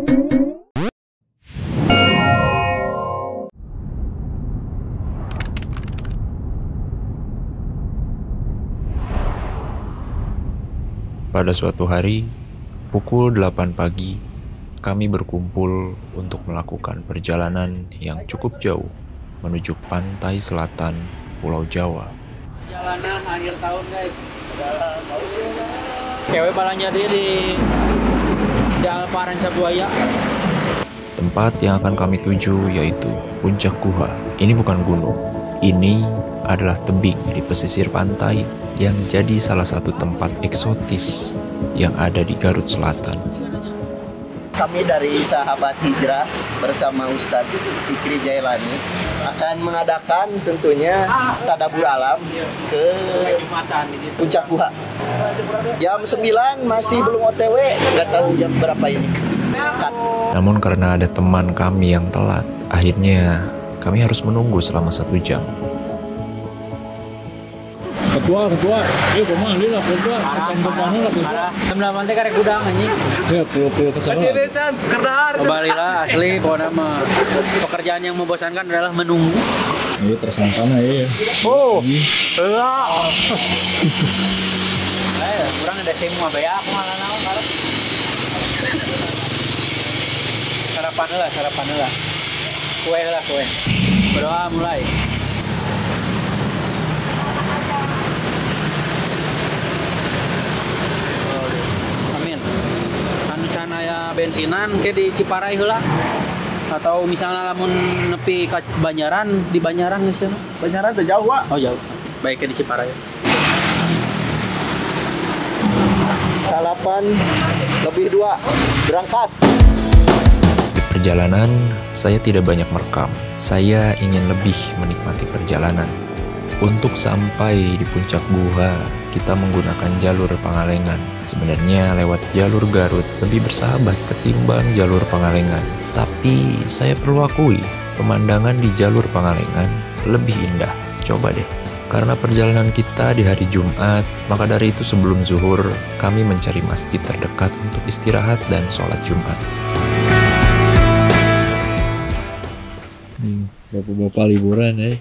Pada suatu hari, pukul 8 pagi, kami berkumpul untuk melakukan perjalanan yang cukup jauh menuju pantai selatan Pulau Jawa. Perjalanan akhir tahun, guys. Cewek balanya dia di Alparan Cabuaya. Tempat yang akan kami tuju yaitu Puncak Guha. Ini bukan gunung, ini adalah tebing di pesisir pantai yang jadi salah satu tempat eksotis yang ada di Garut Selatan. Kami dari Sahabat Hijrah bersama Ustadz Fikri Jailani akan mengadakan tentunya tadabbur alam ke Puncak Guha. Jam 9 masih belum OTW, nggak tahu jam berapa ini. Namun karena ada teman kami yang telat, akhirnya kami harus menunggu selama 1 jam. Ketua, iya kemana dia lah ketua, ketua lah ketua. Sebelah pantai karek gudang anjing. Ya pulau kesana. Kasih deh Chan, kerdahar. Kembalilah asli, pokoknya mah pekerjaan yang membosankan adalah menunggu. Iya tersangkana ya. Oh, enggak. Kurang ada semua bayar aku malah naon karep. Sarapan lah. Kue. Berdoa mulai. Aya bensinan ke di Ciparai heula atau misalnya lamun nepi ka Banjaran di Banjaran geus ya. Banjaran teh jauh, Wak. Oh jauh. Baik ke di Ciparai. Salapan lebih 2 berangkat. Di perjalanan, saya tidak banyak merekam. Saya ingin lebih menikmati perjalanan. Untuk sampai di Puncak Guha, kita menggunakan jalur Pangalengan. Sebenarnya lewat jalur Garut lebih bersahabat ketimbang jalur Pangalengan. Tapi saya perlu akui, pemandangan di jalur Pangalengan lebih indah. Coba deh. Karena perjalanan kita di hari Jumat, maka dari itu sebelum zuhur, kami mencari masjid terdekat untuk istirahat dan sholat Jumat. Bapak-bapak liburan ya.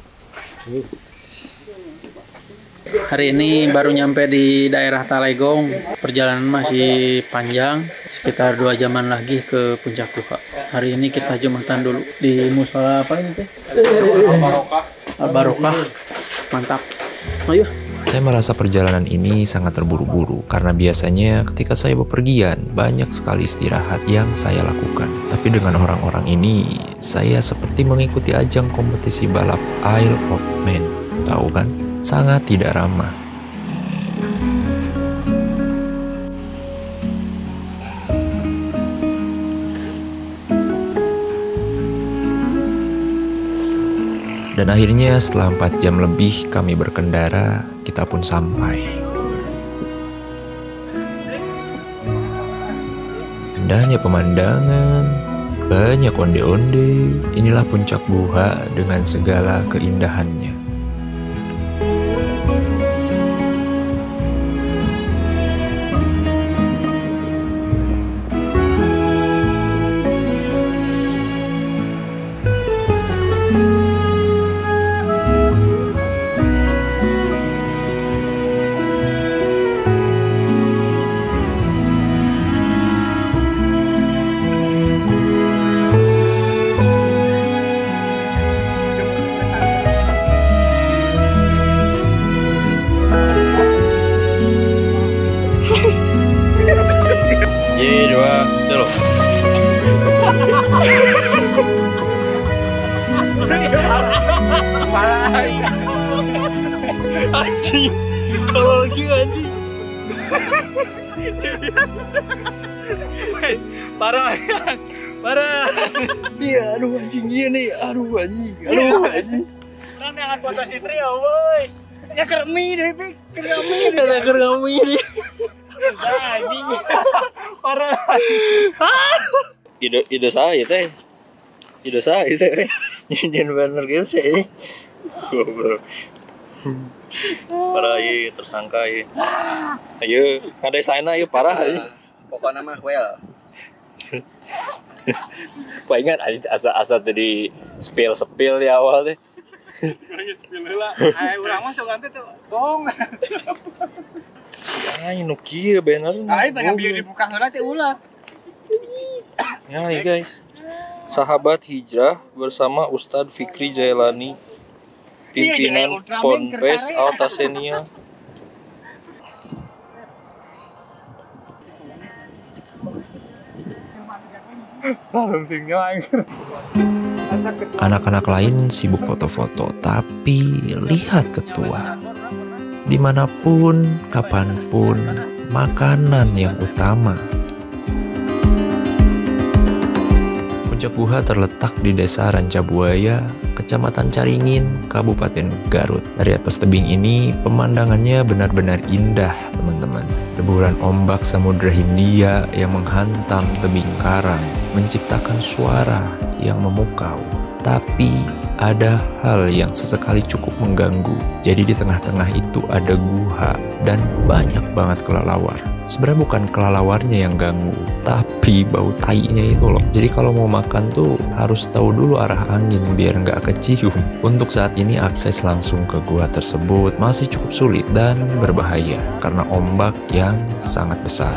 Hari ini baru nyampe di daerah Talegong. Perjalanan masih panjang, sekitar 2 jaman lagi ke Puncak Guha. Hari ini kita Jumatan dulu di musola apa ini teh? Al-Barokah. Mantap. Ayo. Saya merasa perjalanan ini sangat terburu-buru karena biasanya ketika saya bepergian banyak sekali istirahat yang saya lakukan. Tapi dengan orang-orang ini, saya seperti mengikuti ajang kompetisi balap Isle of Man. Tahu kan? Sangat tidak ramah. Dan akhirnya setelah 4 jam lebih kami berkendara, kita pun sampai. Indahnya pemandangan, banyak onde-onde. Inilah Puncak Guha dengan segala keindahannya. Anjing, kalau lagi anjing. Parah. Iya, aduh anjing gini, aduh anjing. Orang dengan foto si Trio, boy. Ya kermi deh, Pik. Kermi deh. Anjing. Parah. Ide saya teh. Nyanyian bener gitu sih. Goblok. Parah ieu tersangka ieu. Ayo, ada sana ieu parah. Pokoknya mah well. Pak ingat asa-asa tadi spill di awal deh. Urang mah sok ganti tuh gong. Nu kieu bener. Pengen bieu dibuka heula teh ulah. Ya guys. Sahabat Hijrah bersama Ustadz Fikri Jailani, pimpinan Ponpes Altasenia. Anak-anak lain sibuk foto-foto, tapi lihat ketua. Dimanapun, kapanpun, makanan yang utama. Puncak Guha terletak di Desa Rancabuaya, Kecamatan Caringin, Kabupaten Garut. Dari atas tebing ini, pemandangannya benar-benar indah, teman-teman. Deburan ombak Samudra Hindia yang menghantam tebing karang menciptakan suara yang memukau. Tapi ada hal yang sesekali cukup mengganggu. Jadi di tengah-tengah itu ada guha dan banyak banget kelelawar. Sebenarnya bukan kelelawarnya yang ganggu, tapi bau tainya itu loh. Jadi kalau mau makan tuh harus tahu dulu arah angin biar nggak kecium. Untuk saat ini akses langsung ke gua tersebut masih cukup sulit dan berbahaya karena ombak yang sangat besar.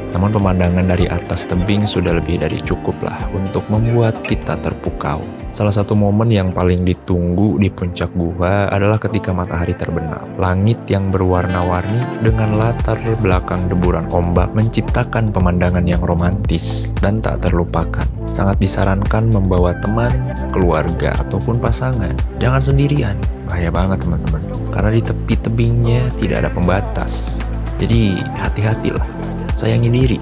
Namun pemandangan dari atas tebing sudah lebih dari cukup lah untuk membuat kita terpukau. Salah satu momen yang paling ditunggu di puncak gua adalah ketika matahari terbenam. Langit yang berwarna-warni dengan latar belakang deburan ombak menciptakan pemandangan yang romantis dan tak terlupakan. Sangat disarankan membawa teman, keluarga, ataupun pasangan. Jangan sendirian, bahaya banget teman-teman. Karena di tepi tebingnya tidak ada pembatas. Jadi hati-hatilah. Sayangi diri.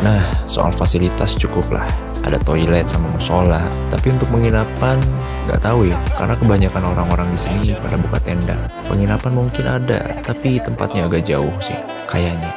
Nah, soal fasilitas cukuplah. Ada toilet sama musola. Tapi untuk penginapan, nggak tahu ya. Karena kebanyakan orang-orang di sini pada buka tenda. Penginapan mungkin ada, tapi tempatnya agak jauh sih, kayaknya.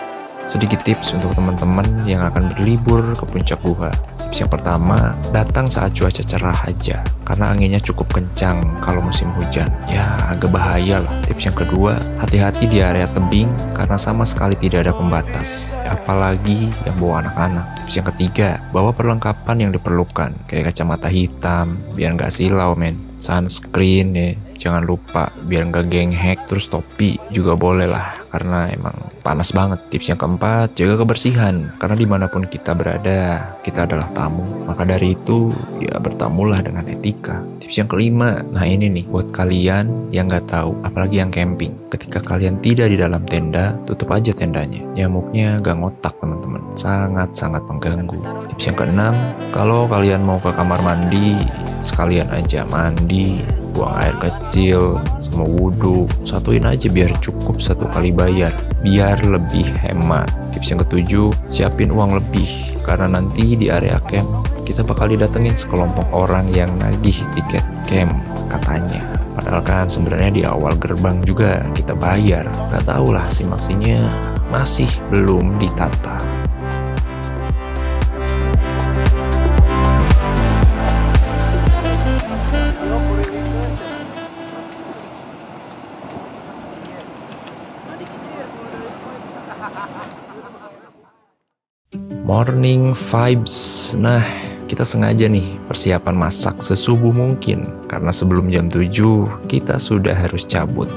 Sedikit tips untuk teman-teman yang akan berlibur ke puncak Guha. Tips yang pertama, datang saat cuaca cerah aja, karena anginnya cukup kencang kalau musim hujan. Ya, agak bahaya lah. Tips yang kedua, hati-hati di area tebing, karena sama sekali tidak ada pembatas. Apalagi yang bawa anak-anak. Tips yang ketiga, bawa perlengkapan yang diperlukan, kayak kacamata hitam, biar nggak silau men. Sunscreen ya, jangan lupa, biar nggak genghack. Terus topi juga boleh lah, karena emang panas banget. Tips yang keempat, jaga kebersihan, karena dimanapun kita berada, kita adalah tamu. Maka dari itu, ya bertamulah dengan etika. Tips yang kelima, nah ini nih, buat kalian yang nggak tahu, apalagi yang camping. Ketika kalian tidak di dalam tenda, tutup aja tendanya. Nyamuknya gak ngotak teman-teman, sangat-sangat mengganggu. Tips yang keenam, kalau kalian mau ke kamar mandi, sekalian aja mandi, buang air kecil, sama wudhu, satuin aja biar cukup satu kali bayar, biar lebih hemat. Tips yang ketujuh, siapin uang lebih, karena nanti di area camp, kita bakal didatengin sekelompok orang yang nagih tiket camp, katanya. Padahal kan sebenarnya di awal gerbang juga kita bayar, gak tau lah simaksinya masih belum ditata. Morning vibes. Nah, kita sengaja nih persiapan masak sesubuh mungkin, karena sebelum jam 7 kita sudah harus cabut.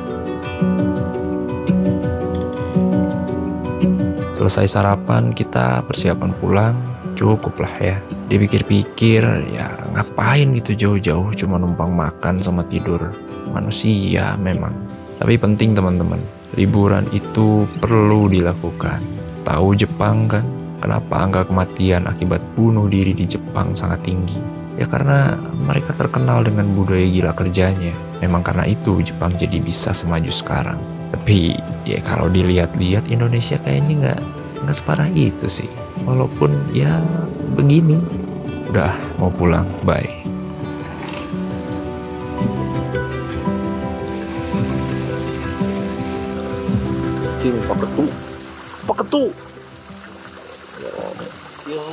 Selesai sarapan, kita persiapan pulang. Cukup lah ya. Dipikir-pikir, ya ngapain gitu jauh-jauh cuma numpang makan sama tidur. Manusia memang. Tapi penting teman-teman, liburan itu perlu dilakukan. Tahu Jepang kan? Kenapa angka kematian akibat bunuh diri di Jepang sangat tinggi? Ya karena mereka terkenal dengan budaya gila kerjanya. Memang karena itu Jepang jadi bisa semaju sekarang. Tapi ya kalau dilihat-lihat Indonesia kayaknya nggak separah itu sih. Walaupun ya begini. Udah mau pulang, bye. King Paketu.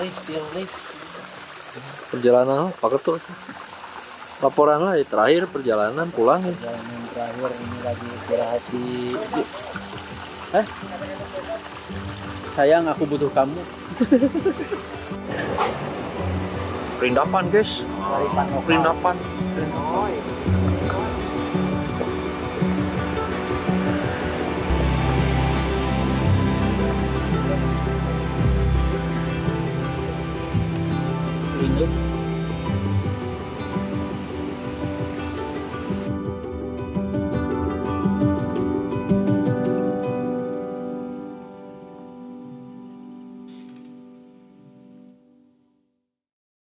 Still perjalanan pakai tuh laporan lah terakhir perjalanan pulang. Perjalanan terakhir ini lagi istirahat di sayang aku butuh kamu. Perindapan guys. Perindapan. Rindu.